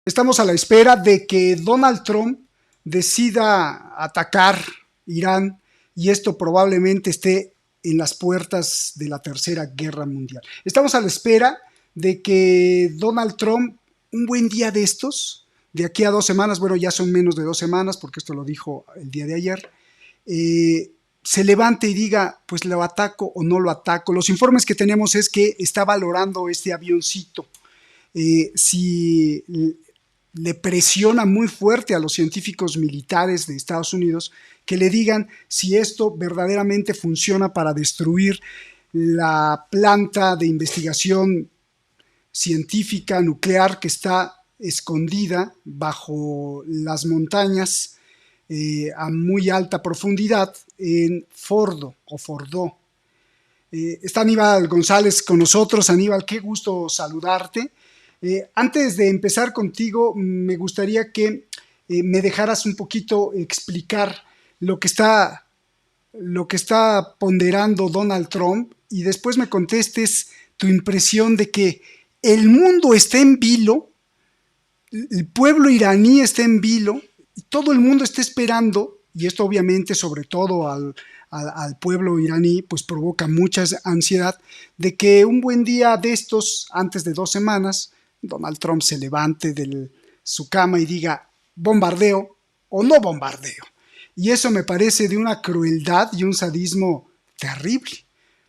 Estamos a la espera de que Donald Trump decida atacar Irán y esto probablemente esté en las puertas de la Tercera Guerra Mundial. Estamos a la espera de que Donald Trump, un buen día de estos, de aquí a 2 semanas, bueno, ya son menos de 2 semanas porque esto lo dijo el día de ayer, se levante y diga, pues lo ataco o no lo ataco. Los informes que tenemos es que está valorando este avioncito. Si le presiona muy fuerte a los científicos militares de Estados Unidos que le digan si esto verdaderamente funciona para destruir la planta de investigación científica nuclear que está escondida bajo las montañas a muy alta profundidad en Fordo o Fordó. Está Aníbal González con nosotros. Aníbal, qué gusto saludarte. Antes de empezar contigo, me gustaría que me dejaras un poquito explicar lo que está, lo que está ponderando Donald Trump y después me contestes tu impresión de que el mundo está en vilo, el pueblo iraní está en vilo y todo el mundo está esperando, y esto obviamente sobre todo al pueblo iraní pues provoca mucha ansiedad de que un buen día de estos, antes de 2 semanas, Donald Trump se levante de su cama y diga bombardeo o no bombardeo. Y eso me parece de una crueldad y un sadismo terrible.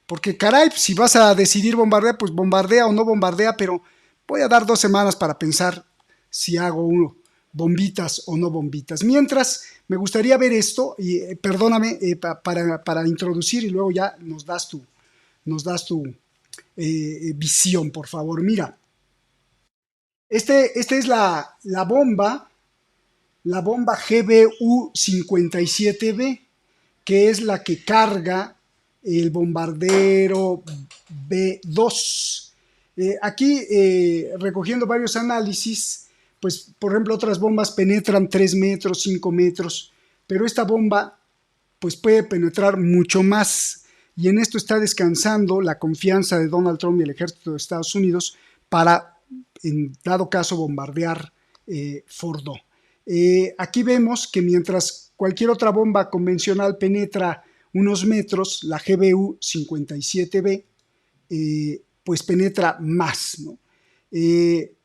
Porque caray, si vas a decidir bombardear, pues bombardea o no bombardea, pero voy a dar 2 semanas para pensar si hago bombitas o no bombitas. Mientras, me gustaría ver esto, y perdóname, para introducir y luego ya nos das tu visión, por favor. Mira, esta es la bomba GBU-57B, que es la que carga el bombardero B-2. Aquí, recogiendo varios análisis, pues, por ejemplo, otras bombas penetran 3 metros, 5 metros, pero esta bomba, pues, puede penetrar mucho más. Y en esto está descansando la confianza de Donald Trump y el ejército de Estados Unidos para, en dado caso, bombardear Fordo. Aquí vemos que mientras cualquier otra bomba convencional penetra unos metros, la GBU-57B pues penetra más, ¿no? De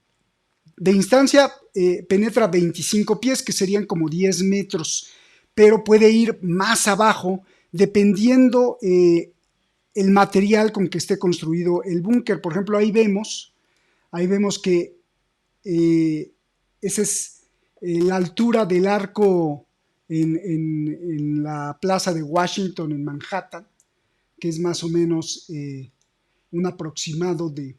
instancia penetra 25 pies, que serían como 10 metros, pero puede ir más abajo dependiendo el material con que esté construido el búnker. Por ejemplo, ahí vemos que esa es la altura del arco en la plaza de Washington en Manhattan, que es más o menos un aproximado de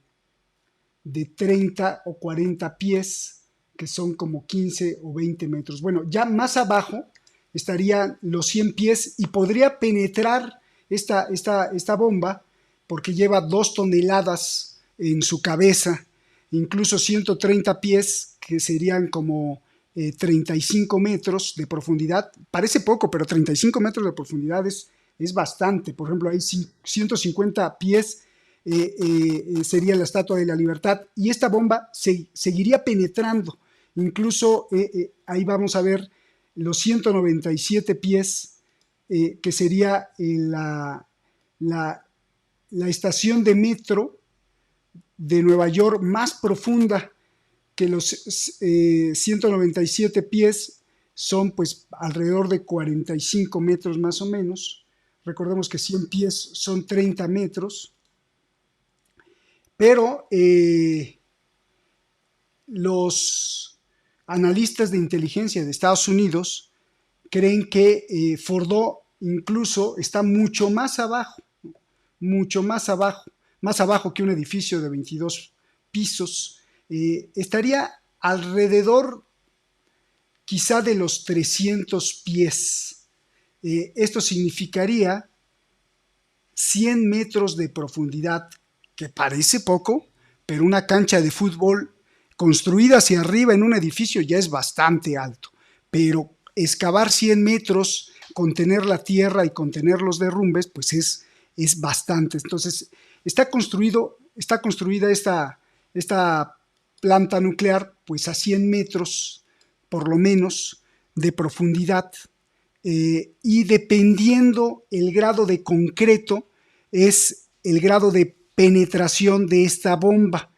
30 o 40 pies, que son como 15 o 20 metros. Bueno, ya más abajo estarían los 100 pies y podría penetrar esta bomba porque lleva 2 toneladas en su cabeza, incluso 130 pies, que serían como 35 metros de profundidad. Parece poco, pero 35 metros de profundidad es bastante. Por ejemplo, hay 150 pies, sería la Estatua de la Libertad, y esta bomba seguiría penetrando. Incluso ahí vamos a ver los 197 pies, que sería la estación de metro de Nueva York más profunda, que los 197 pies son pues alrededor de 45 metros más o menos. Recordemos que 100 pies son 30 metros, pero los analistas de inteligencia de Estados Unidos creen que Fordo incluso está mucho más abajo que un edificio de 22 pisos. Estaría alrededor quizá de los 300 pies. Esto significaría 100 metros de profundidad, que parece poco, pero una cancha de fútbol construida hacia arriba en un edificio ya es bastante alto. Pero excavar 100 metros, contener la tierra y contener los derrumbes, pues es bastante. Entonces, está construida esta planta nuclear pues a 100 metros por lo menos de profundidad, y dependiendo el grado de concreto es el grado de penetración de esta bomba.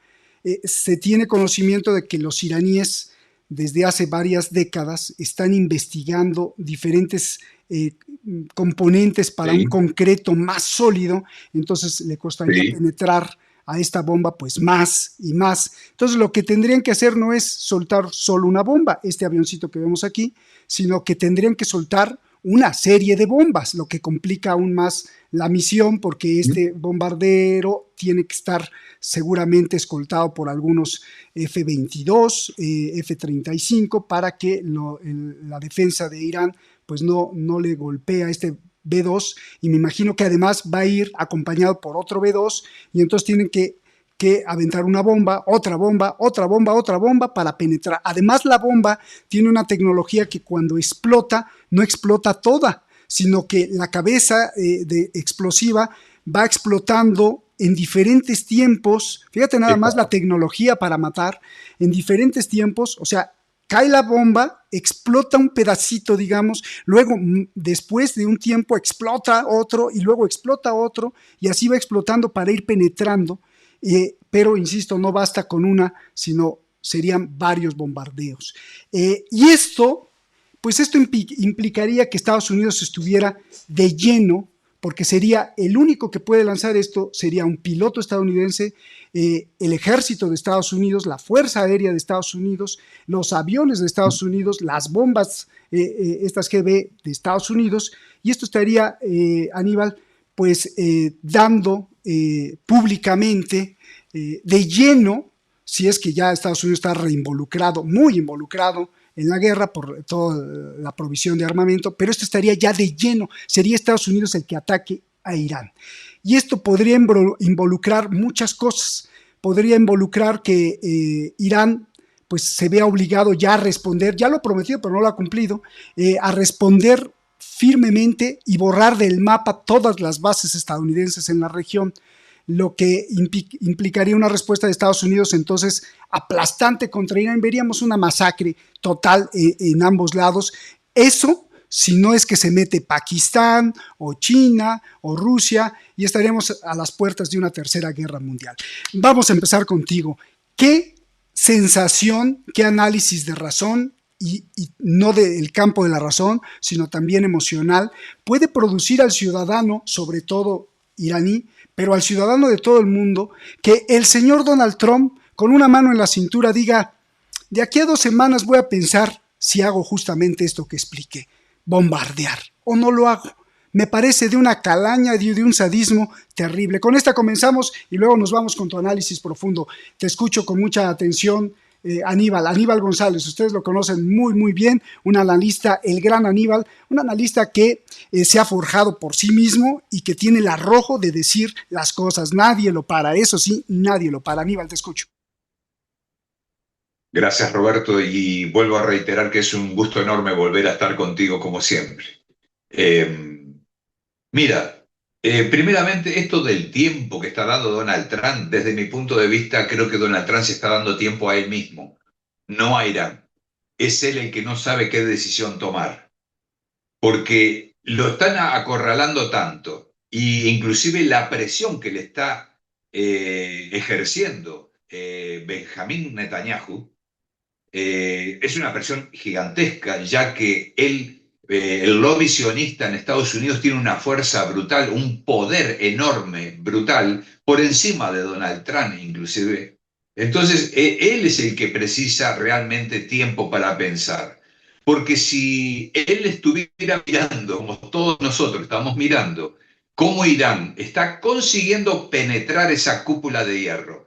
Se tiene conocimiento de que los iraníes desde hace varias décadas están investigando diferentes componentes para un Sí, concreto más sólido, entonces le costaría sí. penetrar a esta bomba pues más y más. Entonces lo que tendrían que hacer no es soltar solo una bomba, este avioncito que vemos aquí, sino que tendrían que soltar una serie de bombas, lo que complica aún más la misión porque este bombardero tiene que estar seguramente escoltado por algunos F-22, F-35 para que la defensa de Irán pues no le golpea a este B2 y me imagino que además va a ir acompañado por otro B2 y entonces tienen que aventar una bomba, otra bomba, otra bomba, otra bomba para penetrar. Además la bomba tiene una tecnología que cuando explota no explota toda, sino que la cabeza de explosiva va explotando en diferentes tiempos. Fíjate nada más la tecnología para matar en diferentes tiempos, o sea, cae la bomba, explota un pedacito, digamos, luego después de un tiempo explota otro y luego explota otro y así va explotando para ir penetrando, pero insisto, no basta con una, sino serían varios bombardeos. Y esto, pues esto implicaría que Estados Unidos estuviera de lleno, porque sería el único que puede lanzar esto, sería un piloto estadounidense, el ejército de Estados Unidos, la Fuerza Aérea de Estados Unidos, los aviones de Estados Unidos, las bombas, estas GB de Estados Unidos, y esto estaría, Aníbal, pues dando públicamente de lleno, si es que ya Estados Unidos está reinvolucrado, muy involucrado en la guerra por toda la provisión de armamento, pero esto estaría ya de lleno, sería Estados Unidos el que ataque a Irán. Y esto podría involucrar muchas cosas, podría involucrar que Irán pues se vea obligado ya a responder, ya lo prometido pero no lo ha cumplido, a responder firmemente y borrar del mapa todas las bases estadounidenses en la región, lo que implicaría una respuesta de Estados Unidos entonces aplastante contra Irán. Veríamos una masacre total en ambos lados. Eso si no es que se mete Pakistán o China o Rusia y estaríamos a las puertas de una tercera guerra mundial. Vamos a empezar contigo. ¿Qué sensación, qué análisis de razón y no del campo de la razón, sino también emocional, puede producir al ciudadano, sobre todo iraní, pero al ciudadano de todo el mundo, que el señor Donald Trump, con una mano en la cintura, diga, de aquí a 2 semanas voy a pensar si hago justamente esto que expliqué, bombardear, o no lo hago? Me parece de una calaña, de un sadismo terrible. Con esta comenzamos y luego nos vamos con tu análisis profundo. Te escucho con mucha atención, Aníbal González, ustedes lo conocen muy muy bien, un analista, el gran Aníbal, un analista que se ha forjado por sí mismo y que tiene el arrojo de decir las cosas, nadie lo para, eso sí, nadie lo para. Aníbal, te escucho. Gracias, Roberto, y vuelvo a reiterar que es un gusto enorme volver a estar contigo como siempre. Eh, Mira, primeramente esto del tiempo que está dando Donald Trump, desde mi punto de vista, creo que Donald Trump se está dando tiempo a él mismo, no a Irán. Es él el que no sabe qué decisión tomar, porque lo están acorralando tanto, y inclusive la presión que le está ejerciendo Benjamín Netanyahu es una presión gigantesca, ya que el lobby sionista en Estados Unidos tiene una fuerza brutal, un poder enorme, brutal, por encima de Donald Trump inclusive. Entonces, él es el que precisa realmente tiempo para pensar. Porque si él estuviera mirando, como todos nosotros estamos mirando, cómo Irán está consiguiendo penetrar esa cúpula de hierro,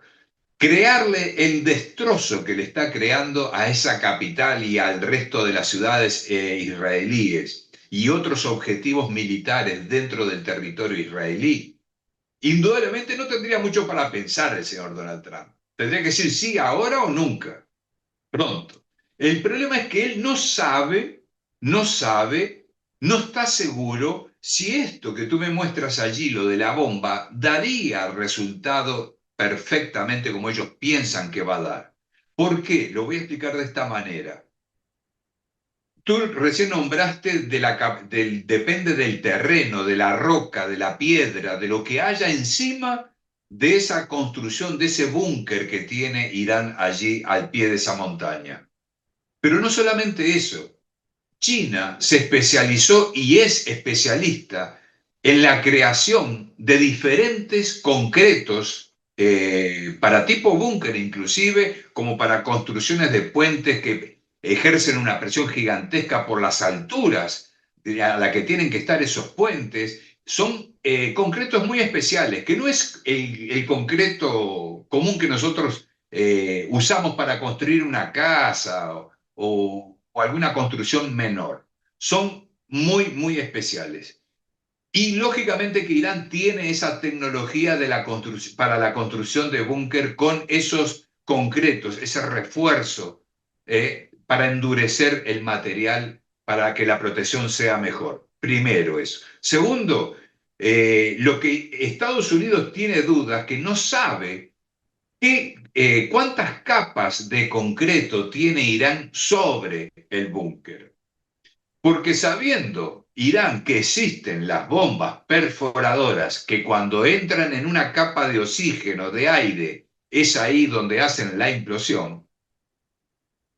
crearle el destrozo que le está creando a esa capital y al resto de las ciudades israelíes y otros objetivos militares dentro del territorio israelí, indudablemente no tendría mucho para pensar el señor Donald Trump. Tendría que decir sí ahora o nunca, pronto. El problema es que él no sabe, no está seguro si esto que tú me muestras allí, lo de la bomba, daría resultado perfectamente como ellos piensan que va a dar. ¿Por qué? Lo voy a explicar de esta manera. Tú recién nombraste depende del terreno, de la roca, de la piedra, de lo que haya encima de esa construcción, de ese búnker que tiene Irán allí al pie de esa montaña. Pero no solamente eso. China se especializó y es especialista en la creación de diferentes concretos para tipo búnker inclusive, como para construcciones de puentes que ejercen una presión gigantesca por las alturas a la que tienen que estar esos puentes. Son concretos muy especiales, que no es el concreto común que nosotros usamos para construir una casa o alguna construcción menor. Son muy, muy especiales. Y lógicamente que Irán tiene esa tecnología para la construcción de búnker con esos concretos, ese refuerzo para endurecer el material para que la protección sea mejor. Primero eso. Segundo, lo que Estados Unidos tiene dudas, que no sabe cuántas capas de concreto tiene Irán sobre el búnker. Porque sabiendo Irán que existen las bombas perforadoras que cuando entran en una capa de oxígeno, de aire, es ahí donde hacen la implosión,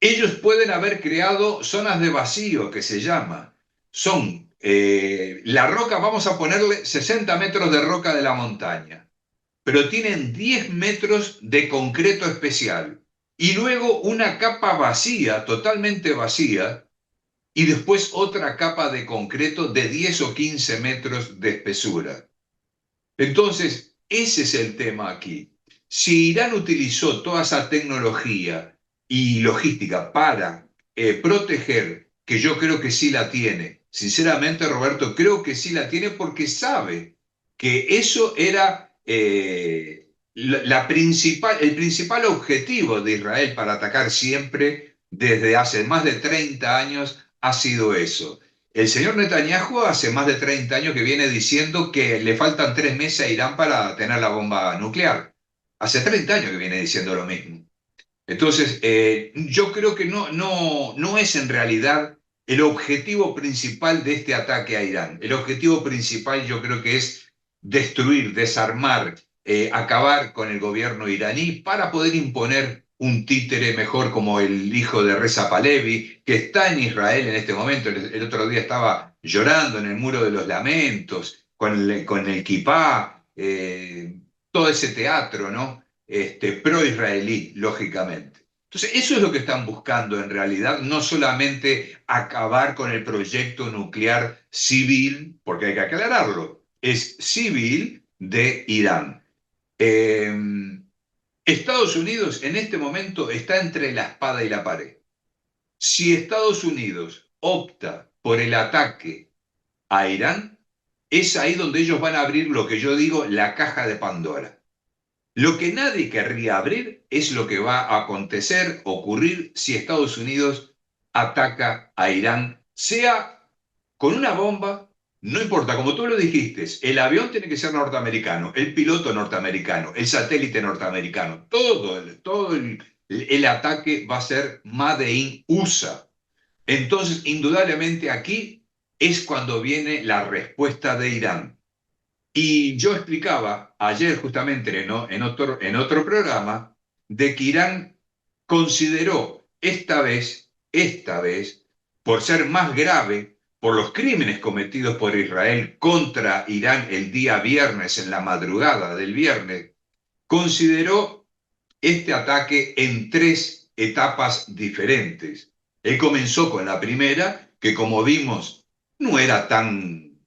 ellos pueden haber creado zonas de vacío, que se llama. Son la roca, vamos a ponerle 60 metros de roca de la montaña, pero tienen 10 metros de concreto especial y luego una capa vacía, totalmente vacía, y después otra capa de concreto de 10 o 15 metros de espesura. Entonces, ese es el tema aquí. Si Irán utilizó toda esa tecnología y logística para proteger, que yo creo que sí la tiene, sinceramente, Roberto, creo que sí la tiene porque sabe que eso era el principal objetivo de Israel para atacar siempre desde hace más de 30 años ha sido eso. El señor Netanyahu hace más de 30 años que viene diciendo que le faltan 3 meses a Irán para tener la bomba nuclear. Hace 30 años que viene diciendo lo mismo. Entonces, yo creo que no es en realidad el objetivo principal de este ataque a Irán. El objetivo principal yo creo que es destruir, desarmar, acabar con el gobierno iraní para poder imponer un títere mejor como el hijo de Reza Pahlavi, que está en Israel en este momento. El otro día estaba llorando en el Muro de los Lamentos, con el kipá, todo ese teatro, ¿no? Pro-israelí, lógicamente. Entonces, eso es lo que están buscando en realidad, no solamente acabar con el proyecto nuclear civil, porque hay que aclararlo, es civil de Irán. Eh, Estados Unidos en este momento está entre la espada y la pared. Si Estados Unidos opta por el ataque a Irán, es ahí donde ellos van a abrir lo que yo digo, la caja de Pandora. Lo que nadie querría abrir es lo que va a acontecer, ocurrir si Estados Unidos ataca a Irán, sea con una bomba, no importa, como tú lo dijiste, el avión tiene que ser norteamericano, el piloto norteamericano, el satélite norteamericano, todo el ataque va a ser Made in USA. Entonces, indudablemente aquí es cuando viene la respuesta de Irán. Y yo explicaba ayer justamente en otro programa de que Irán consideró esta vez, por ser más grave, por los crímenes cometidos por Israel contra Irán el día viernes, en la madrugada del viernes, consideró este ataque en 3 etapas diferentes. Él comenzó con la primera, que como vimos no era tan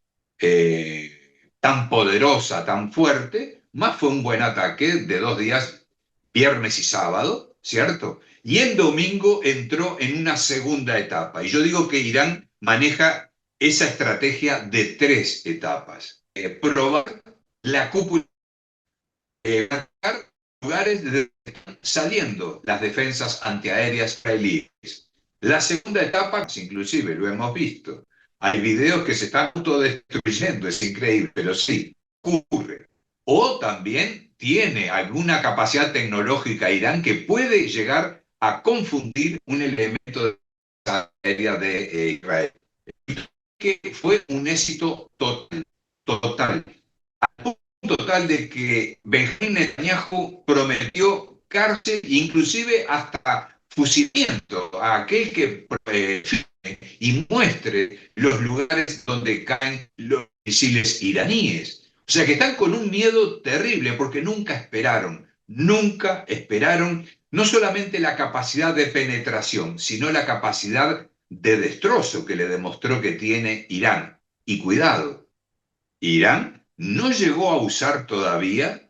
poderosa, tan fuerte, más fue un buen ataque de 2 días, viernes y sábado, ¿cierto? Y el domingo entró en una segunda etapa. Y yo digo que Irán maneja esa estrategia de 3 etapas. Probar la cúpula, lugares de saliendo las defensas antiaéreas israelíes. La segunda etapa, inclusive lo hemos visto, hay videos que se están autodestruyendo, es increíble, pero sí, ocurre. O también tiene alguna capacidad tecnológica Irán que puede llegar a confundir un elemento de la aérea de Israel, que fue un éxito total, total, total de que Benjamín Netanyahu prometió cárcel, inclusive hasta fusilamiento a aquel que y muestre los lugares donde caen los misiles iraníes. O sea que están con un miedo terrible porque nunca esperaron no solamente la capacidad de penetración, sino la capacidad de destrozo que le demostró que tiene Irán. Y cuidado, Irán no llegó a usar todavía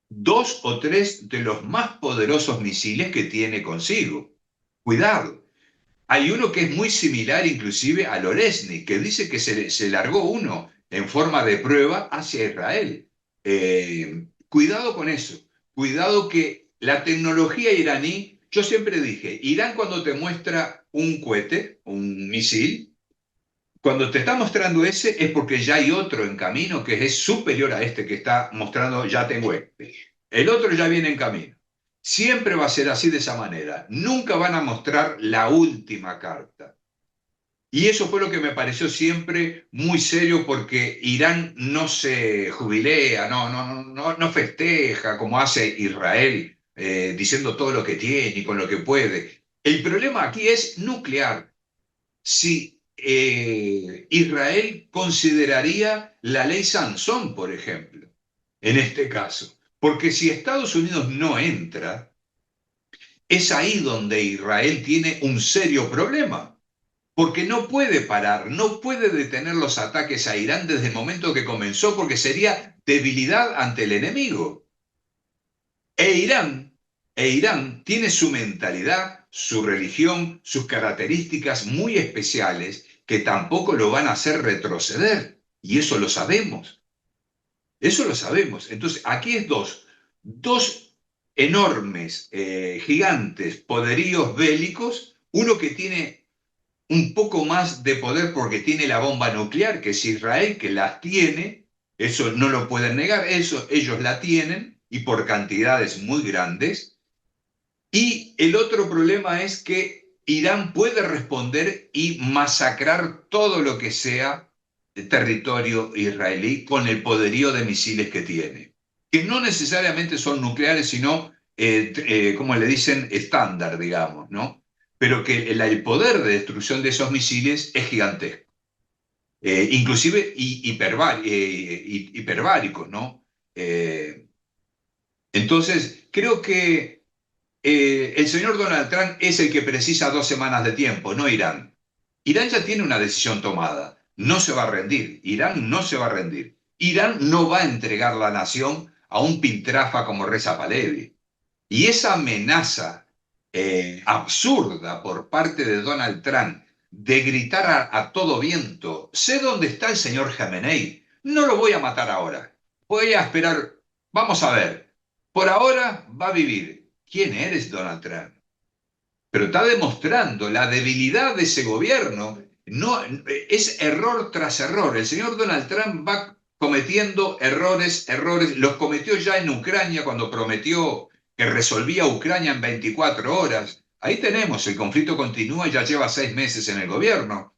dos o tres de los más poderosos misiles que tiene consigo. Cuidado. Hay uno que es muy similar inclusive al Oresnik, que dice que se largó uno en forma de prueba hacia Israel. Cuidado con eso. Cuidado que la tecnología iraní, yo siempre dije, Irán cuando te muestra un cohete, un misil, cuando te está mostrando ese es porque ya hay otro en camino que es superior a este que está mostrando, ya tengo este. El otro ya viene en camino. Siempre va a ser así de esa manera. Nunca van a mostrar la última carta. Y eso fue lo que me pareció siempre muy serio porque Irán no se jubilea, no festeja como hace Israel, diciendo todo lo que tiene y con lo que puede. El problema aquí es nuclear. Si Israel consideraría la ley Sansón, por ejemplo, en este caso. Porque si Estados Unidos no entra, es ahí donde Israel tiene un serio problema. Porque no puede parar, no puede detener los ataques a Irán desde el momento que comenzó, porque sería debilidad ante el enemigo. E Irán, e Irán tiene su mentalidad, su religión, sus características muy especiales que tampoco lo van a hacer retroceder. Y eso lo sabemos. Eso lo sabemos. Entonces, aquí es dos enormes, gigantes poderíos bélicos, uno que tiene un poco más de poder porque tiene la bomba nuclear, que es Israel, que la tiene, eso no lo pueden negar, eso ellos la tienen y por cantidades muy grandes. Y el otro problema es que Irán puede responder y masacrar todo lo que sea territorio israelí con el poderío de misiles que tiene, que no necesariamente son nucleares, sino, como le dicen, estándar, digamos, ¿no? Pero que el poder de destrucción de esos misiles es gigantesco, inclusive hiperbáricos, ¿no? Entonces, creo que el señor Donald Trump es el que precisa 2 semanas de tiempo, no Irán. Irán ya tiene una decisión tomada. No se va a rendir. Irán no se va a rendir. Irán no va a entregar la nación a un piltrafa como Reza Pahlavi. Y esa amenaza absurda por parte de Donald Trump de gritar a todo viento, sé dónde está el señor Jamenei, no lo voy a matar ahora, voy a esperar, vamos a ver, por ahora va a vivir. ¿Quién eres, Donald Trump? Pero está demostrando la debilidad de ese gobierno. No, es error tras error. El señor Donald Trump va cometiendo errores. Los cometió ya en Ucrania cuando prometió que resolvía Ucrania en 24 horas. Ahí tenemos, el conflicto continúa y ya lleva 6 meses en el gobierno.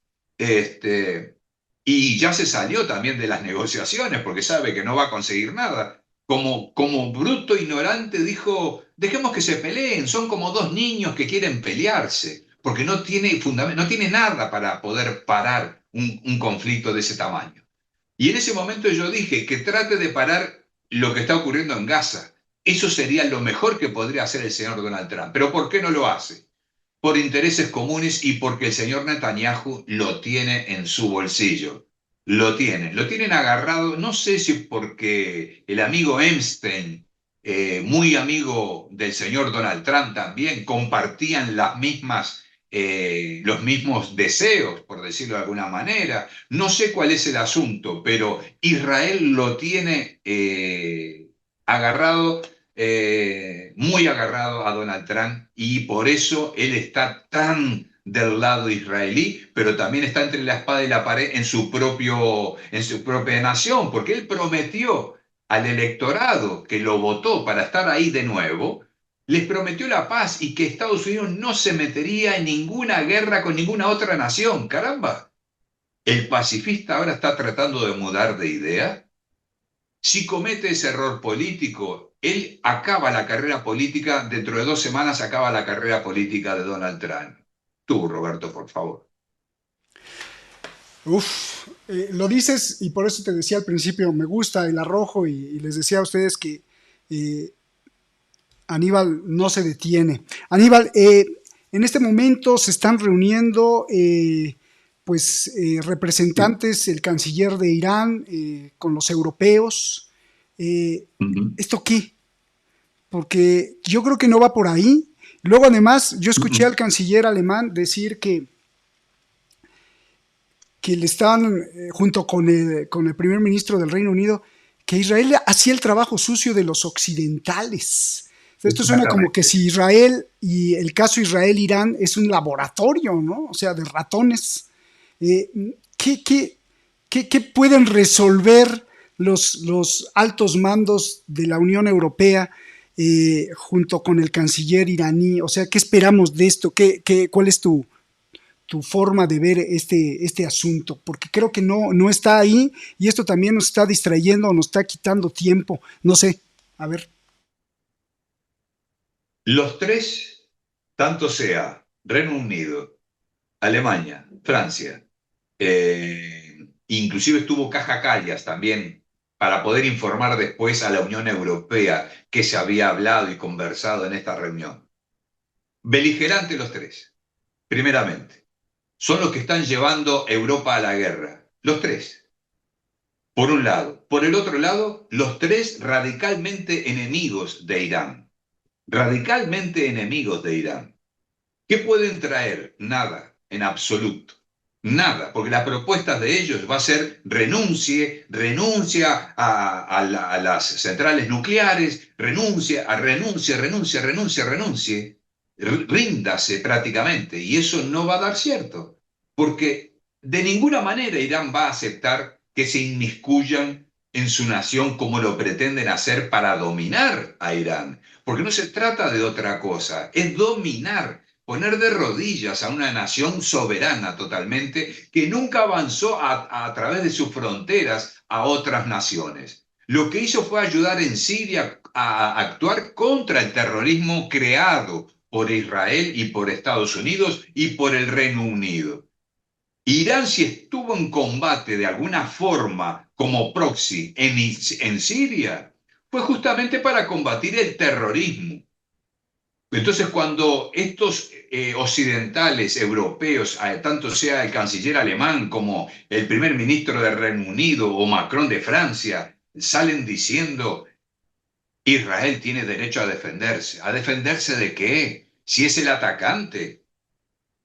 Y ya se salió también de las negociaciones porque sabe que no va a conseguir nada. Como bruto ignorante dijo, dejemos que se peleen, son como dos niños que quieren pelearse, porque no tiene no tiene nada para poder parar un conflicto de ese tamaño. Y en ese momento yo dije que trate de parar lo que está ocurriendo en Gaza. Eso sería lo mejor que podría hacer el señor Donald Trump. Pero ¿por qué no lo hace? Por intereses comunes y porque el señor Netanyahu lo tiene en su bolsillo. Lo tienen agarrado, no sé si porque el amigo Epstein, muy amigo del señor Donald Trump también, compartían los mismos deseos, por decirlo de alguna manera. No sé cuál es el asunto, pero Israel lo tiene agarrado, muy agarrado a Donald Trump y por eso él está tan del lado israelí, pero también está entre la espada y la pared en su propia nación, porque él prometió al electorado que lo votó para estar ahí de nuevo, les prometió la paz y que Estados Unidos no se metería en ninguna guerra con ninguna otra nación. Caramba, el pacifista ahora está tratando de mudar de idea. Si comete ese error político, él acaba la carrera política, dentro de 2 semanas acaba la carrera política de Donald Trump. Tú, Roberto, por favor. Uf, lo dices y por eso te decía al principio, me gusta el arrojo y les decía a ustedes que eh, Aníbal no se detiene. Aníbal, en este momento se están reuniendo Sí. representantes, el canciller de Irán con los europeos. Eh, Ujú. ¿Esto qué? Porque yo creo que no va por ahí. Luego, además, yo escuché al canciller alemán decir que le estaban, junto con el primer ministro del Reino Unido, que Israel hacía el trabajo sucio de los occidentales. Esto suena como que Exactamente. si Israel y el caso Israel-Irán es un laboratorio, ¿no? O sea, de ratones. Eh, ¿qué, qué, qué pueden resolver los altos mandos de la Unión Europea junto con el canciller iraní? O sea, ¿qué esperamos de esto? ¿Cuál es tu forma de ver este asunto? Porque creo que no está ahí y esto también nos está distrayendo, nos está quitando tiempo. No sé, a ver. Los tres, tanto sea Reino Unido, Alemania, Francia, inclusive estuvo Caja Callas también para poder informar después a la Unión Europea que se había hablado y conversado en esta reunión. Beligerantes los tres, primeramente. Son los que están llevando Europa a la guerra. Los tres, por un lado. Por el otro lado, los tres radicalmente enemigos de Irán. Radicalmente enemigos de Irán. ¿Qué pueden traer? Nada, en absoluto. Nada, porque las propuestas de ellos va a ser renuncia a las centrales nucleares, renuncie, ríndase prácticamente. Y eso no va a dar cierto, porque de ninguna manera Irán va a aceptar que se inmiscuyan en su nación como lo pretenden hacer para dominar a Irán, porque no se trata de otra cosa, es dominar, poner de rodillas a una nación soberana totalmente que nunca avanzó a través de sus fronteras a otras naciones. Lo que hizo fue ayudar en Siria a actuar contra el terrorismo creado por Israel y por Estados Unidos y por el Reino Unido. Irán, si estuvo en combate de alguna forma como proxy en Siria, fue justamente para combatir el terrorismo. Entonces, cuando estos occidentales europeos, tanto sea el canciller alemán como el primer ministro del Reino Unido o Macron de Francia, salen diciendo Israel tiene derecho ¿a defenderse de qué? Si es el atacante.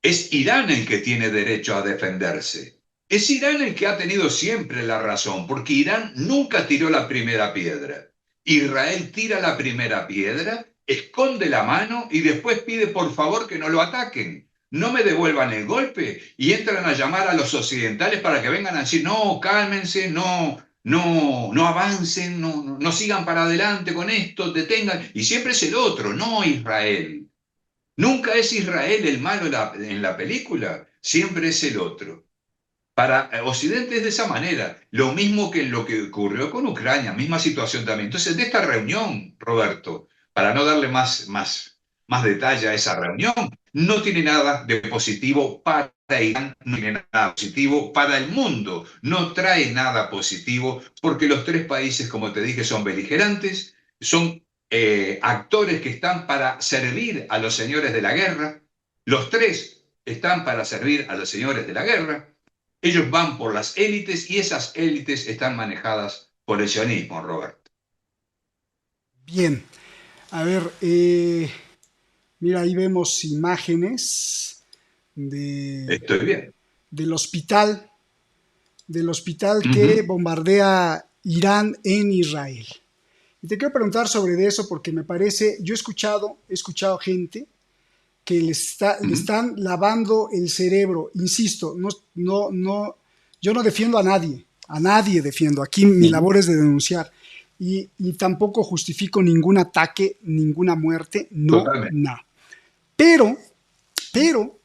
Es Irán el que tiene derecho a defenderse. Es Irán el que ha tenido siempre la razón, porque Irán nunca tiró la primera piedra. Israel tira la primera piedra, esconde la mano y después pide por favor que no lo ataquen. No me devuelvan el golpe y entran a llamar a los occidentales para que vengan a decir, no, cálmense, no avancen, no sigan para adelante con esto, detengan. Y siempre es el otro, no Israel. Nunca es Israel el malo en la película, siempre es el otro. Para Occidente es de esa manera, lo mismo que en lo que ocurrió con Ucrania, misma situación también. Entonces, de esta reunión, Roberto, para no darle más detalle a esa reunión, no tiene nada de positivo para Irán, no tiene nada positivo para el mundo, no trae nada positivo porque los tres países, como te dije, son beligerantes, son actores que están para servir a los señores de la guerra, los tres están para servir a los señores de la guerra, ellos van por las élites y esas élites están manejadas por el sionismo, Robert. Bien, a ver, mira, ahí vemos imágenes de, Estoy bien. del hospital, del hospital Uh que -huh, bombardea Irán en Israel. Y te quiero preguntar sobre eso porque me parece, yo he escuchado gente que uh le -huh. están lavando el cerebro. Insisto, yo no defiendo a nadie defiendo. Aquí mi Uh -huh. labor es de denunciar. y tampoco justifico ningún ataque, ninguna muerte, no, Totalmente. no. Pero, pero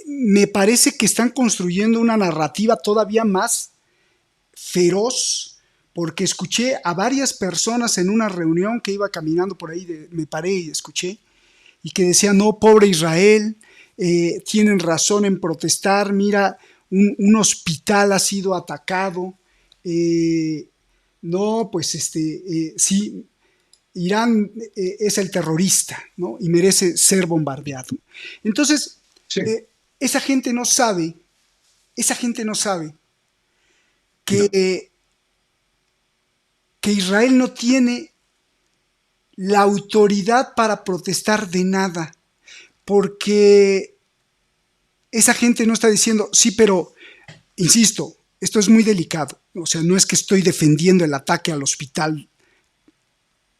me parece que están construyendo una narrativa todavía más feroz, porque escuché a varias personas en una reunión que iba caminando por ahí, me paré y escuché, y que decían, no, pobre Israel, tienen razón en protestar, mira, un hospital ha sido atacado, eh, no, pues sí, Irán es el terrorista, ¿no? Y merece ser bombardeado. Entonces, Sí, eh, esa gente no sabe, esa gente no sabe no. que, que Israel no tiene la autoridad para protestar de nada, porque esa gente no está diciendo, sí, pero, insisto, esto es muy delicado, o sea, no es que estoy defendiendo el ataque al hospital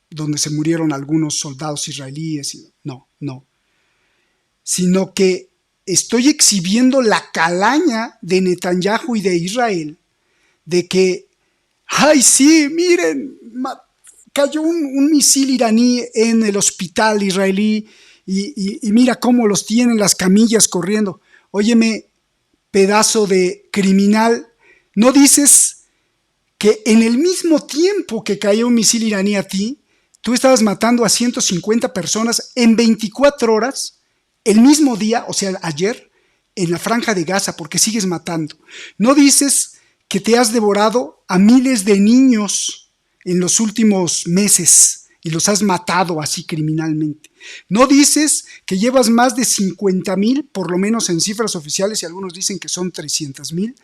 donde se murieron algunos soldados israelíes, no, no, sino que estoy exhibiendo la calaña de Netanyahu y de Israel, de que, ay, sí, miren, cayó un misil iraní en el hospital israelí y mira cómo los tienen las camillas corriendo. Óyeme, pedazo de criminal, ¿no dices que en el mismo tiempo que cayó un misil iraní a ti, tú estabas matando a 150 personas en 24 horas, el mismo día, o sea, ayer, en la franja de Gaza, porque sigues matando? ¿No dices que te has devorado a miles de niños en los últimos meses y los has matado así criminalmente? ¿No dices que llevas más de 50,000, por lo menos en cifras oficiales, y algunos dicen que son 300,000,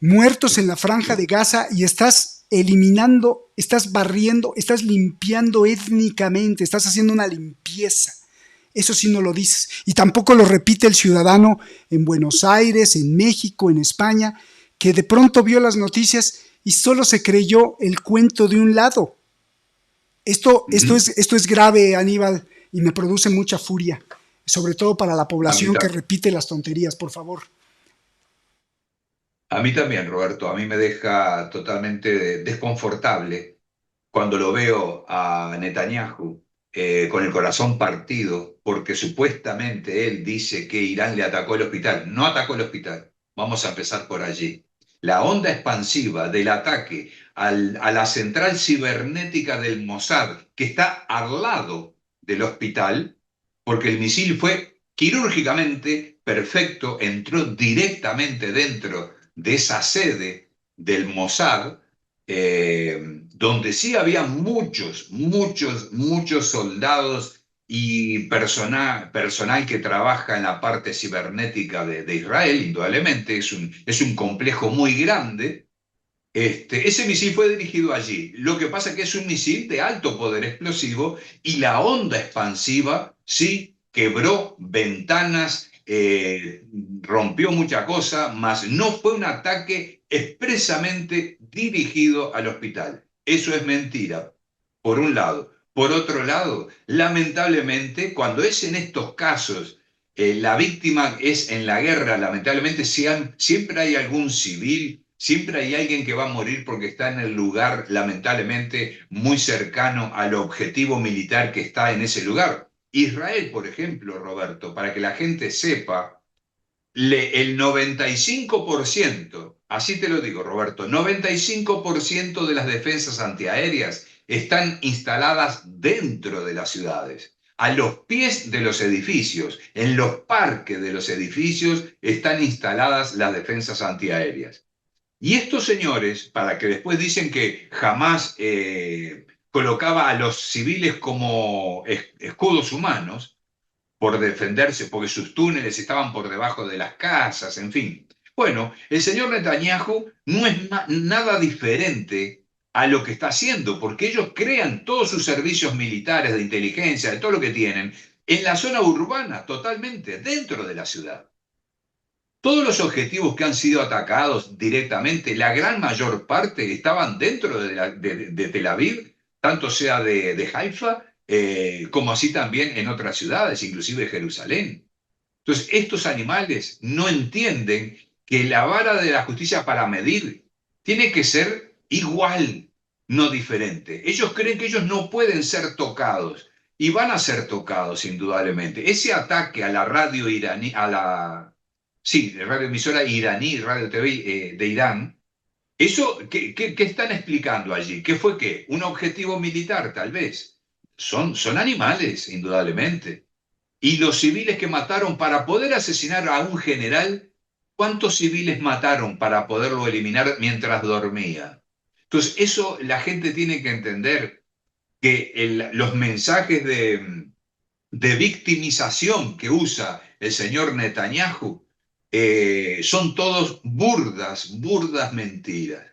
muertos en la franja de Gaza y estás eliminando, estás barriendo, estás limpiando étnicamente, estás haciendo una limpieza? Eso sí no lo dices. Y tampoco lo repite el ciudadano en Buenos Aires, en México, en España, que de pronto vio las noticias y solo se creyó el cuento de un lado. Esto es grave, Aníbal, y me produce mucha furia, sobre todo para la A mí, población que repite las tonterías, por favor. a mí también, Roberto, a mí me deja totalmente desconfortable cuando lo veo a Netanyahu con el corazón partido, porque supuestamente él dice que Irán le atacó el hospital. No atacó el hospital. Vamos a empezar por allí. La onda expansiva del ataque a la central cibernética del Mossad, que está al lado del hospital, porque el misil fue quirúrgicamente perfecto, entró directamente dentro de esa sede del Mossad, donde sí había muchos soldados y personal que trabaja en la parte cibernética de Israel, indudablemente, es un complejo muy grande. Ese misil fue dirigido allí. Lo que pasa es que es un misil de alto poder explosivo y la onda expansiva sí quebró ventanas, rompió mucha cosa, mas no fue un ataque expresamente dirigido al hospital. Eso es mentira, por un lado. Por otro lado, lamentablemente, cuando es en estos casos, la víctima es en la guerra, lamentablemente siempre hay algún civil, siempre hay alguien que va a morir porque está en el lugar, lamentablemente, muy cercano al objetivo militar que está en ese lugar. Israel, por ejemplo, Roberto, para que la gente sepa, el 95%, así te lo digo, Roberto, 95% de las defensas antiaéreas están instaladas dentro de las ciudades. A los pies de los edificios, en los parques de los edificios, están instaladas las defensas antiaéreas. Y estos señores, para que después dicen que jamás colocaba a los civiles como escudos humanos, por defenderse, porque sus túneles estaban por debajo de las casas, en fin. Bueno, el señor Netanyahu no es nada diferente a lo que está haciendo, porque ellos crean todos sus servicios militares de inteligencia, de todo lo que tienen, en la zona urbana, totalmente, dentro de la ciudad. Todos los objetivos que han sido atacados directamente, la gran mayor parte estaban dentro de Tel Aviv, tanto sea de Haifa como así también en otras ciudades, inclusive Jerusalén. Entonces, estos animales no entienden que la vara de la justicia para medir tiene que ser igual. no diferente. Ellos creen que ellos no pueden ser tocados y van a ser tocados indudablemente. Ese ataque a la radio iraní, sí, radioemisora iraní, radio TV de Irán, eso, ¿qué están explicando allí? ¿Qué fue qué? ¿Un objetivo militar, tal vez? Son animales, indudablemente. Y los civiles que mataron para poder asesinar a un general, ¿cuántos civiles mataron para poderlo eliminar mientras dormía? Entonces, eso la gente tiene que entender que los mensajes de victimización que usa el señor Netanyahu son todos burdas mentiras.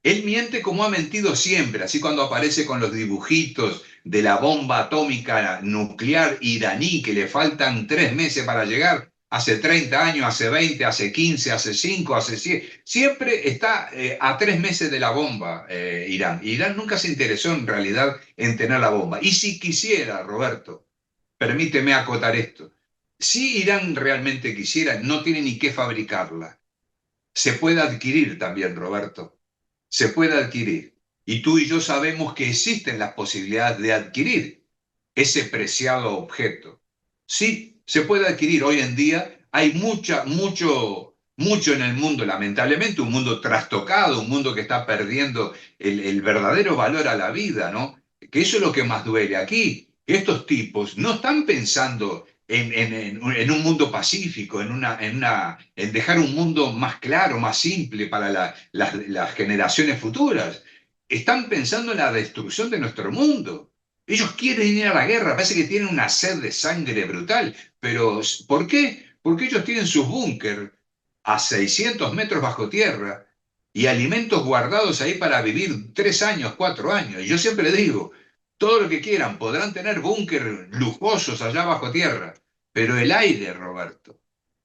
Él miente como ha mentido siempre, así cuando aparece con los dibujitos de la bomba atómica nuclear iraní que le faltan 3 meses para llegar, hace 30 años, hace 20, hace 15, hace 5, hace 100, siempre está a 3 meses de la bomba Irán. Irán nunca se interesó en realidad en tener la bomba. Y si quisiera, Roberto, permíteme acotar esto, si Irán realmente quisiera, no tiene ni qué fabricarla. Se puede adquirir también, Roberto. Se puede adquirir. Y tú y yo sabemos que existen las posibilidades de adquirir ese preciado objeto. Sí, se puede adquirir. Hoy en día hay mucho en el mundo, lamentablemente, un mundo trastocado, un mundo que está perdiendo el verdadero valor a la vida, ¿no? Que eso es lo que más duele aquí. Estos tipos no están pensando en un mundo pacífico, en dejar un mundo más claro, más simple para las generaciones futuras. Están pensando en la destrucción de nuestro mundo. Ellos quieren ir a la guerra, parece que tienen una sed de sangre brutal, pero ¿por qué? Porque ellos tienen sus búnker a 600 metros bajo tierra y alimentos guardados ahí para vivir 3 años, 4 años. Y yo siempre digo, todo lo que quieran, podrán tener búnker lujosos allá bajo tierra, pero el aire, Roberto,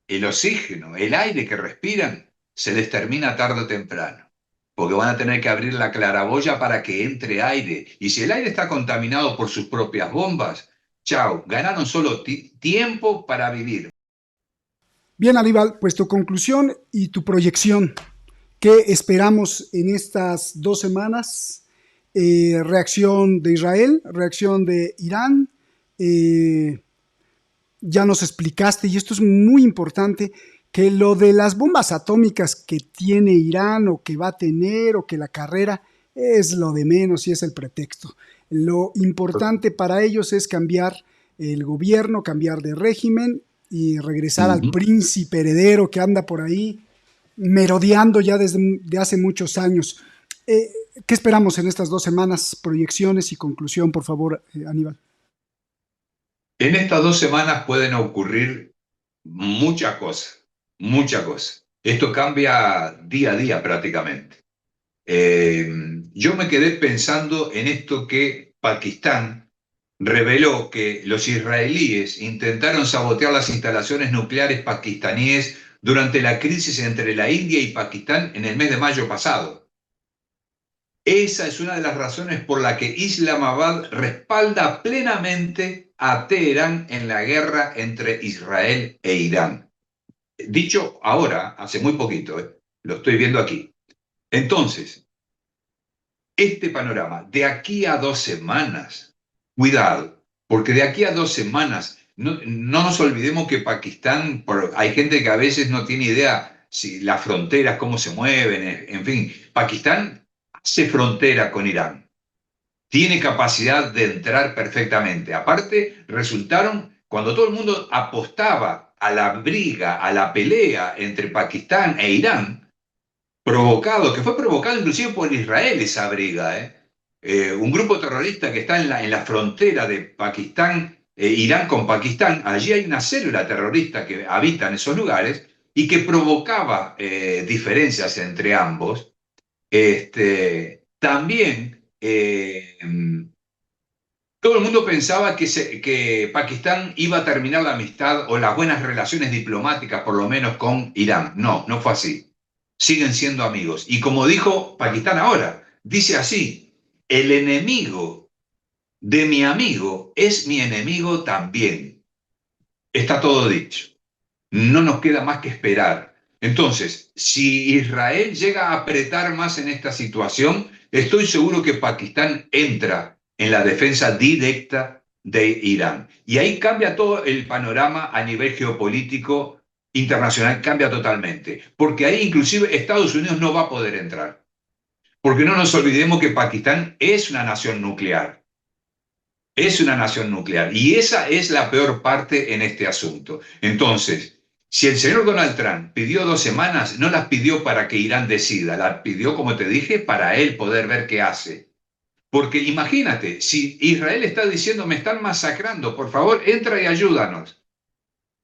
el oxígeno, el aire que respiran, se les termina tarde o temprano, porque van a tener que abrir la claraboya para que entre aire. Y si el aire está contaminado por sus propias bombas, chao, ganaron solo tiempo para vivir. Bien, Aníbal, pues tu conclusión y tu proyección. ¿Qué esperamos en estas 2 semanas? Reacción de Israel, reacción de Irán. Ya nos explicaste, y esto es muy importante, que lo de las bombas atómicas que tiene Irán o que va a tener o que la carrera es lo de menos y es el pretexto. Lo importante para ellos es cambiar el gobierno, cambiar de régimen y regresar al príncipe heredero que anda por ahí merodeando ya desde de hace muchos años. ¿Qué esperamos en estas 2 semanas? Proyecciones y conclusión, por favor, Aníbal. En estas 2 semanas pueden ocurrir muchas cosas, muchas cosas. Esto cambia día a día prácticamente. Yo me quedé pensando en esto que Pakistán reveló que los israelíes intentaron sabotear las instalaciones nucleares pakistaníes durante la crisis entre la India y Pakistán en el mes de mayo pasado. Esa es una de las razones por la que Islamabad respalda plenamente a Teherán en la guerra entre Israel e Irán. Dicho ahora, hace muy poquito, lo estoy viendo aquí. Entonces, este panorama, de aquí a 2 semanas, cuidado, porque de aquí a 2 semanas, no nos olvidemos que Pakistán, hay gente que a veces no tiene idea si las fronteras, cómo se mueven, en fin, Pakistán hace frontera con Irán, tiene capacidad de entrar perfectamente. Aparte, resultaron, cuando todo el mundo apostaba a la briga, a la pelea entre Pakistán e Irán, que fue provocado inclusive por Israel esa briga, un grupo terrorista que está en la frontera de Pakistán, Irán con Pakistán, allí hay una célula terrorista que habita en esos lugares y que provocaba diferencias entre ambos. También todo el mundo pensaba que Pakistán iba a terminar la amistad o las buenas relaciones diplomáticas, por lo menos con Irán. No, no fue así. Siguen siendo amigos. Y como dijo Pakistán ahora, dice así, el enemigo de mi amigo es mi enemigo también. Está todo dicho. No nos queda más que esperar. Entonces, si Israel llega a apretar más en esta situación, estoy seguro que Pakistán entra en la defensa directa de Irán. Y ahí cambia todo el panorama a nivel geopolítico internacional, cambia totalmente. Porque ahí inclusive Estados Unidos no va a poder entrar. Porque no nos olvidemos que Pakistán es una nación nuclear. Es una nación nuclear. Y esa es la peor parte en este asunto. Entonces, si el señor Donald Trump pidió 2 semanas, no las pidió para que Irán decida, las pidió, como te dije, para él poder ver qué hace. Porque imagínate, si Israel está diciendo, me están masacrando, por favor, entra y ayúdanos.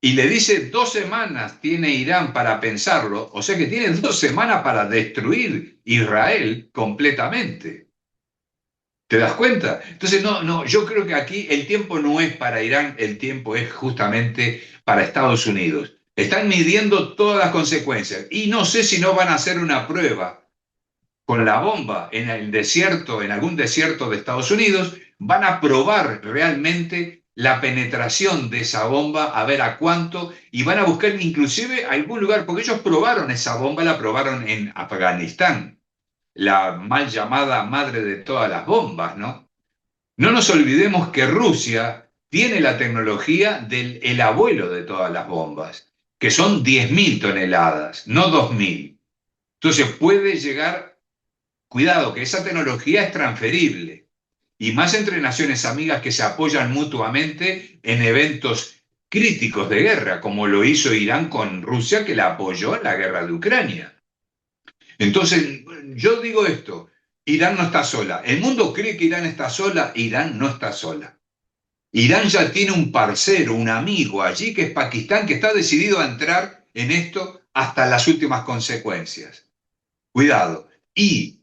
Y le dice 2 semanas tiene Irán para pensarlo, o sea que tiene 2 semanas para destruir Israel completamente. ¿Te das cuenta? Entonces, no, yo creo que aquí el tiempo no es para Irán, el tiempo es justamente para Estados Unidos. Están midiendo todas las consecuencias y no sé si no van a hacer una prueba con la bomba en el desierto, en algún desierto de Estados Unidos, van a probar realmente la penetración de esa bomba, a ver a cuánto, y van a buscar inclusive algún lugar, porque ellos probaron esa bomba, la probaron en Afganistán, la mal llamada madre de todas las bombas, ¿no? No nos olvidemos que Rusia tiene la tecnología del el abuelo de todas las bombas, que son 10.000 toneladas, no 2.000. Entonces puede llegar, cuidado, que esa tecnología es transferible, y más entre naciones amigas que se apoyan mutuamente en eventos críticos de guerra, como lo hizo Irán con Rusia, que la apoyó en la guerra de Ucrania. Entonces, yo digo esto, Irán no está sola. El mundo cree que Irán está sola, Irán no está sola. Irán ya tiene un parcero, un amigo allí, que es Pakistán, que está decidido a entrar en esto hasta las últimas consecuencias. Cuidado. Y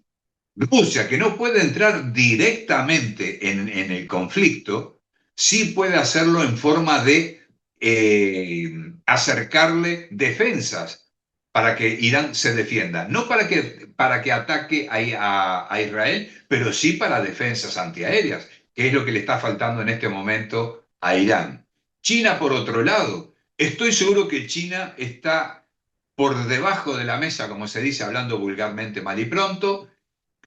Rusia, que no puede entrar directamente en el conflicto, sí puede hacerlo en forma de acercarle defensas para que Irán se defienda. No para que ataque a Israel, pero sí para defensas antiaéreas, que es lo que le está faltando en este momento a Irán. China, por otro lado, estoy seguro que China está por debajo de la mesa, como se dice, hablando vulgarmente mal y pronto,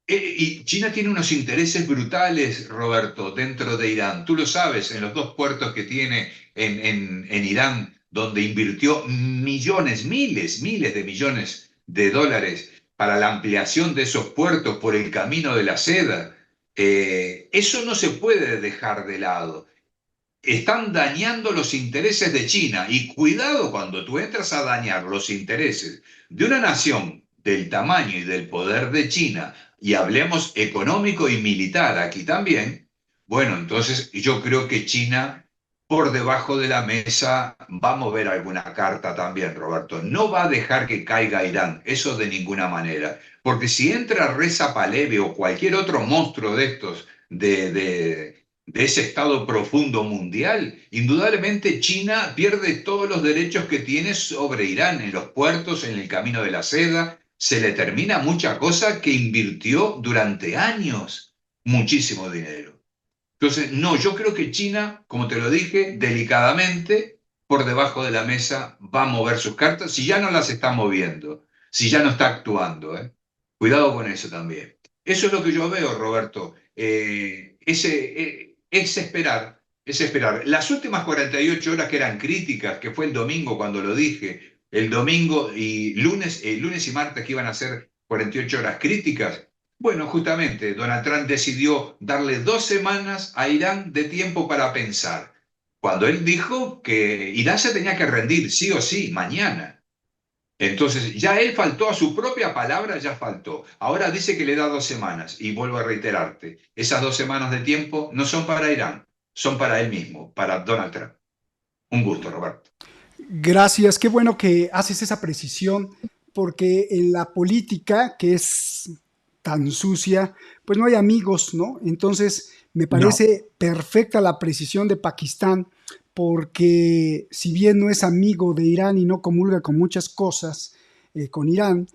y China tiene unos intereses brutales, Roberto, dentro de Irán. Tú lo sabes, en los 2 puertos que tiene en Irán, donde invirtió millones, miles de millones de dólares para la ampliación de esos puertos por el camino de la seda. Eso no se puede dejar de lado. Están dañando los intereses de China y cuidado cuando tú entras a dañar los intereses de una nación del tamaño y del poder de China, y hablemos económico y militar aquí también, bueno, entonces yo creo que China por debajo de la mesa va a mover alguna carta también, Roberto. No va a dejar que caiga Irán, eso de ninguna manera, porque si entra Reza Pahlavi o cualquier otro monstruo de estos de ese estado profundo mundial, indudablemente China pierde todos los derechos que tiene sobre Irán, en los puertos, en el camino de la seda, se le termina mucha cosa que invirtió durante años, muchísimo dinero. Entonces, no, yo creo que China, como te lo dije, delicadamente, por debajo de la mesa, va a mover sus cartas, si ya no las está moviendo, si ya no está actuando, ¿eh? Cuidado con eso también. Eso es lo que yo veo, Roberto. Es esperar, es esperar. Las últimas 48 horas que eran críticas, que fue el domingo cuando lo dije, el domingo y lunes y martes que iban a ser 48 horas críticas, bueno, justamente Donald Trump decidió darle 2 semanas a Irán de tiempo para pensar, cuando él dijo que Irán se tenía que rendir sí o sí mañana. Entonces, ya él faltó a su propia palabra, ya faltó. Ahora dice que le da 2 semanas y vuelvo a reiterarte, esas 2 semanas de tiempo no son para Irán, son para él mismo, para Donald Trump. Un gusto, Roberto. Gracias, qué bueno que haces esa precisión, porque en la política, que es tan sucia, pues no hay amigos, ¿no? Entonces, me No. parece perfecta la precisión de Pakistán, porque si bien no es amigo de Irán y no comulga con muchas cosas con Irán,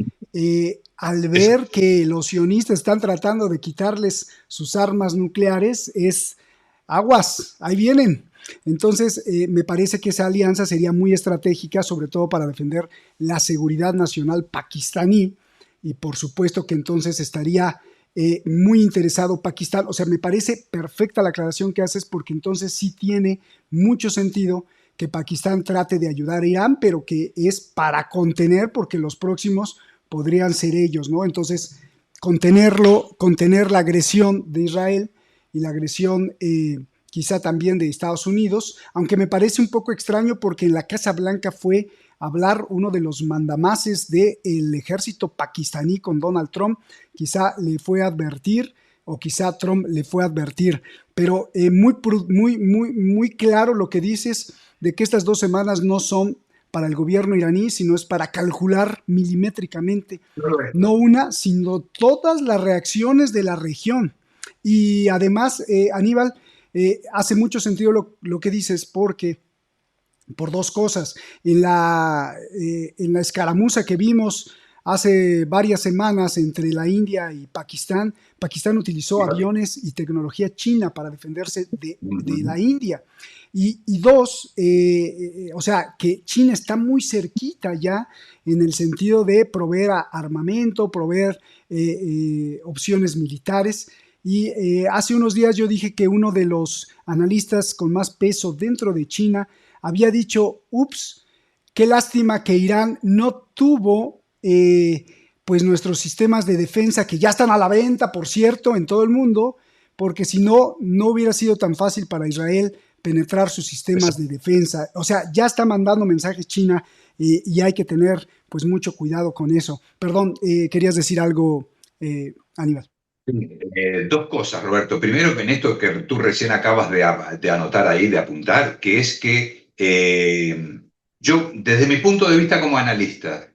al Es, ver que los sionistas están tratando de quitarles sus armas nucleares, es aguas, ahí vienen. Entonces, me parece que esa alianza sería muy estratégica, sobre todo para defender la seguridad nacional pakistaní, y por supuesto que entonces estaría muy interesado Pakistán. O sea, me parece perfecta la aclaración que haces, porque entonces sí tiene mucho sentido que Pakistán trate de ayudar a Irán, pero que es para contener, porque los próximos podrían ser ellos, ¿no? Entonces, contener la agresión de Israel y la agresión quizá también de Estados Unidos, aunque me parece un poco extraño porque en la Casa Blanca fue a hablar uno de los mandamases del ejército pakistaní con Donald Trump, quizá le fue a advertir o quizá Trump le fue a advertir, pero muy claro lo que dices de que estas 2 semanas no son para el gobierno iraní, sino es para calcular milimétricamente, no una, sino todas las reacciones de la región. Y además, Aníbal, hace mucho sentido lo que dices, porque por dos cosas. En la escaramuza que vimos hace varias semanas entre la India y Pakistán, Pakistán utilizó aviones y tecnología china para defenderse de la India. Y dos, o sea, que China está muy cerquita ya en el sentido de proveer armamento, proveer opciones militares. Y hace unos días yo dije que uno de los analistas con más peso dentro de China había dicho, ups, qué lástima que Irán no tuvo pues nuestros sistemas de defensa, que ya están a la venta, por cierto, en todo el mundo, porque si no, no hubiera sido tan fácil para Israel penetrar sus sistemas de defensa. O sea, ya está mandando mensajes China y hay que tener pues mucho cuidado con eso. Perdón, querías decir algo, Aníbal. Dos cosas, Roberto. Primero, en esto que tú recién acabas de anotar ahí, de apuntar, que es que yo, desde mi punto de vista como analista,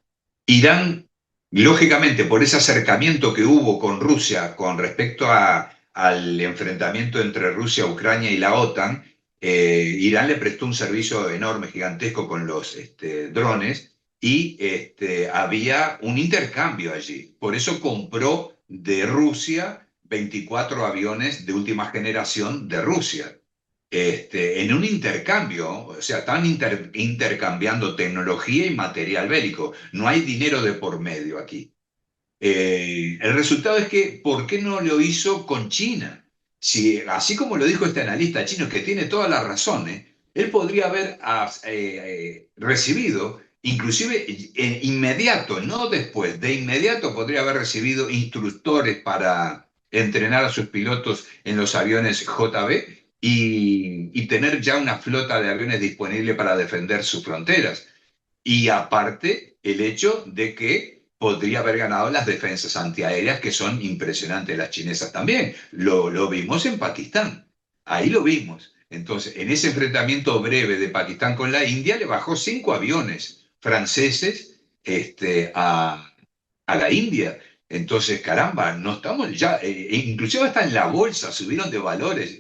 Irán, lógicamente, por ese acercamiento que hubo con Rusia con respecto al enfrentamiento entre Rusia, Ucrania y la OTAN, Irán le prestó un servicio enorme, gigantesco con los drones y había un intercambio allí. Por eso compró de Rusia 24 aviones de última generación de Rusia. En un intercambio, o sea, están intercambiando tecnología y material bélico. No hay dinero de por medio aquí. El resultado es que, ¿por qué no lo hizo con China? Si, así como lo dijo este analista chino, que tiene todas las razones, él podría haber recibido, inclusive inmediato, no después, de inmediato podría haber recibido instructores para entrenar a sus pilotos en los aviones JB y tener ya una flota de aviones disponible para defender sus fronteras. Y aparte, el hecho de que podría haber ganado las defensas antiaéreas, que son impresionantes las chinesas también. Lo vimos en Pakistán, ahí lo vimos. Entonces, en ese enfrentamiento breve de Pakistán con la India, le bajó 5 aviones franceses a la India. Entonces, caramba, no estamos ya, inclusive hasta en la bolsa subieron de valores.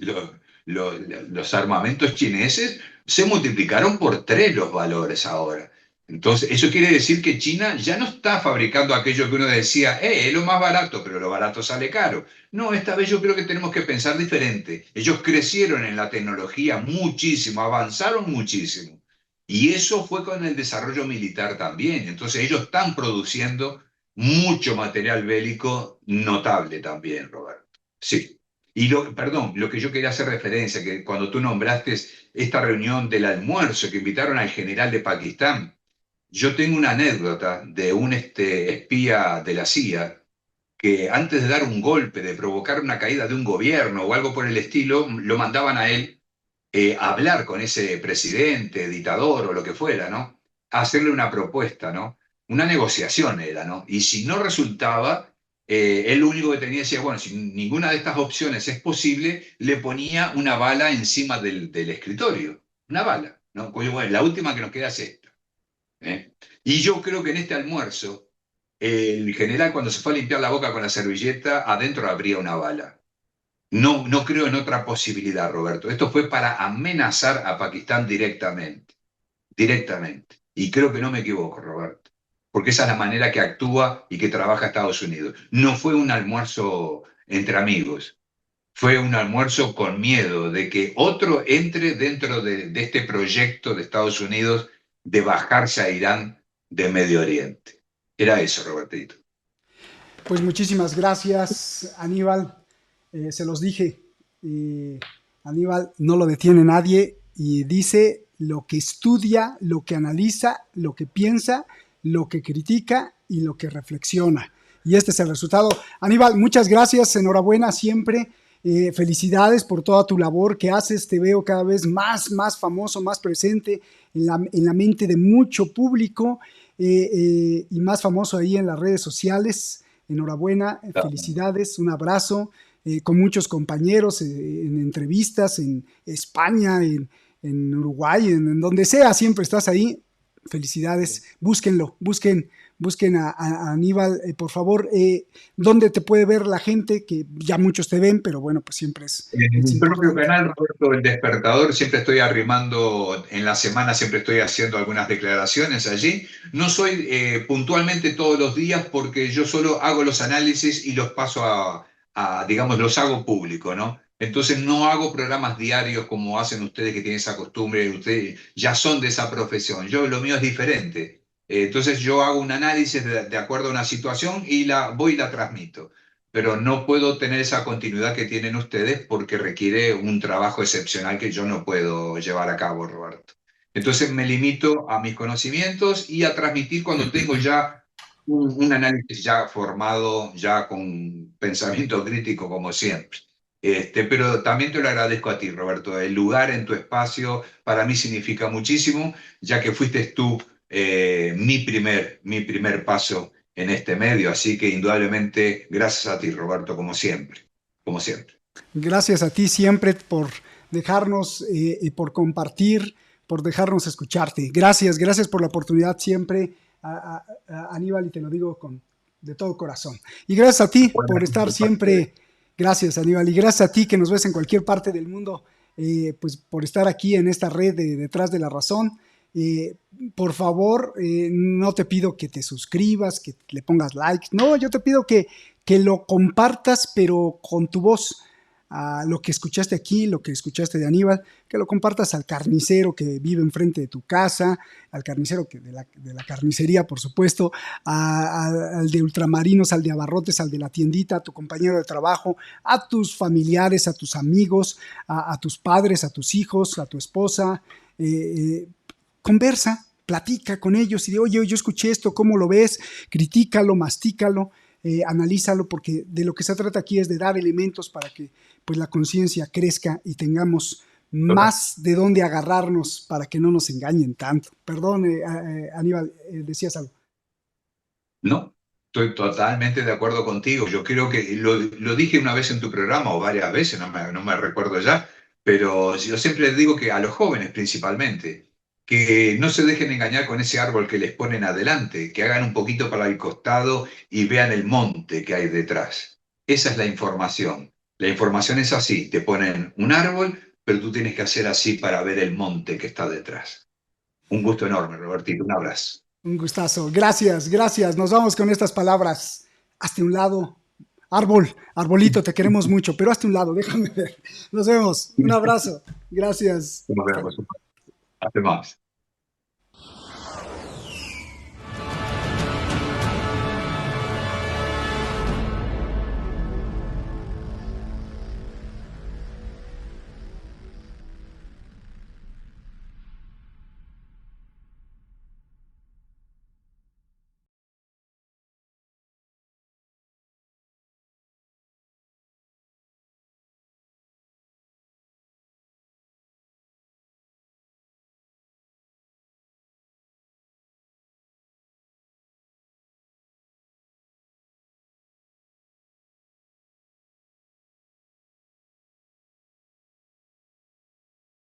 Los armamentos chineses se multiplicaron por 3 los valores ahora. Entonces, eso quiere decir que China ya no está fabricando aquello que uno decía, es lo más barato, pero lo barato sale caro. No, esta vez yo creo que tenemos que pensar diferente. Ellos crecieron en la tecnología muchísimo, avanzaron muchísimo. Y eso fue con el desarrollo militar también. Entonces, ellos están produciendo mucho material bélico notable también, Roberto. Sí. Y perdón, lo que yo quería hacer referencia, que cuando tú nombraste esta reunión del almuerzo que invitaron al general de Pakistán, yo tengo una anécdota de un espía de la CIA que antes de dar un golpe, de provocar una caída de un gobierno o algo por el estilo, lo mandaban a él a hablar con ese presidente, dictador o lo que fuera, ¿no? A hacerle una propuesta, ¿no? Una negociación era, ¿no? Y si no resultaba, él lo único que tenía decía, bueno, si ninguna de estas opciones es posible, le ponía una bala encima del escritorio, una bala, ¿no? Bueno, la última que nos queda es esta. ¿Eh? Y yo creo que en este almuerzo, el general cuando se fue a limpiar la boca con la servilleta, adentro habría una bala. No, no creo en otra posibilidad, Roberto. Esto fue para amenazar a Pakistán directamente, directamente. Y creo que no me equivoco, Roberto, porque esa es la manera que actúa y que trabaja Estados Unidos. No fue un almuerzo entre amigos, fue un almuerzo con miedo de que otro entre dentro de este proyecto de Estados Unidos de bajarse a Irán de Medio Oriente. Era eso, Robertito. Pues muchísimas gracias, Aníbal. Se los dije, Aníbal no lo detiene nadie y dice lo que estudia, lo que analiza, lo que piensa, lo que critica y lo que reflexiona. Y este es el resultado. Aníbal, muchas gracias, enhorabuena siempre. Felicidades por toda tu labor que haces. Te veo cada vez más famoso, más presente en la mente de mucho público y más famoso ahí en las redes sociales. Enhorabuena, felicidades, un abrazo con muchos compañeros en entrevistas en España, en Uruguay, en donde sea, siempre estás ahí. Felicidades, búsquenlo, busquen a Aníbal, por favor. ¿Dónde te puede ver la gente? Que ya muchos te ven, pero bueno, pues siempre En es mi propio importante. canal, Roberto El Despertador, siempre estoy arrimando, en la semana siempre estoy haciendo algunas declaraciones allí. No soy puntualmente todos los días porque yo solo hago los análisis y los paso digamos, los hago público, ¿no? Entonces no hago programas diarios como hacen ustedes que tienen esa costumbre, ustedes ya son de esa profesión. Yo, lo mío es diferente. Entonces yo hago un análisis de acuerdo a una situación y voy y la transmito, pero no puedo tener esa continuidad que tienen ustedes porque requiere un trabajo excepcional que yo no puedo llevar a cabo, Roberto. Entonces me limito a mis conocimientos y a transmitir cuando tengo ya un análisis ya formado, ya con pensamiento crítico como siempre. Pero también te lo agradezco a ti, Roberto. El lugar en tu espacio para mí significa muchísimo, ya que fuiste tú mi primer paso en este medio. Así que indudablemente, gracias a ti, Roberto, como siempre. Como siempre. Gracias a ti siempre por dejarnos y por compartir, por dejarnos escucharte. Gracias por la oportunidad siempre, Aníbal, y te lo digo de todo corazón. Y gracias a ti por estar siempre, gracias Aníbal, y gracias a ti que nos ves en cualquier parte del mundo, pues por estar aquí en esta red de Detrás de la Razón. Eh, por favor, no te pido que te suscribas, que le pongas like, no, yo te pido que lo compartas, pero con tu voz, a lo que escuchaste aquí, lo que escuchaste de Aníbal, que lo compartas al carnicero que vive enfrente de tu casa, al carnicero de la carnicería, por supuesto, al de ultramarinos, al de abarrotes, al de la tiendita, a tu compañero de trabajo, a tus familiares, a tus amigos, a tus padres, a tus hijos, a tu esposa. Conversa, platica con ellos y de, oye, yo escuché esto, ¿cómo lo ves? Critícalo, mastícalo, analízalo, porque de lo que se trata aquí es de dar elementos para que pues la conciencia crezca y tengamos más de dónde agarrarnos para que no nos engañen tanto. Perdón, Aníbal, decías algo. No, estoy totalmente de acuerdo contigo. Yo creo que lo dije una vez en tu programa o varias veces, no me recuerdo ya, pero yo siempre les digo que a los jóvenes principalmente, que no se dejen engañar con ese árbol que les ponen adelante, que hagan un poquito para el costado y vean el monte que hay detrás. Esa es la información. La información es así, te ponen un árbol, pero tú tienes que hacer así para ver el monte que está detrás. Un gusto enorme, Robertito, un abrazo. Un gustazo. Gracias. Nos vamos con estas palabras. Hazte un lado. Árbol, arbolito, te queremos mucho, pero hazte un lado, déjame ver. Nos vemos. Un abrazo. Gracias. Nos vemos. Hasta más.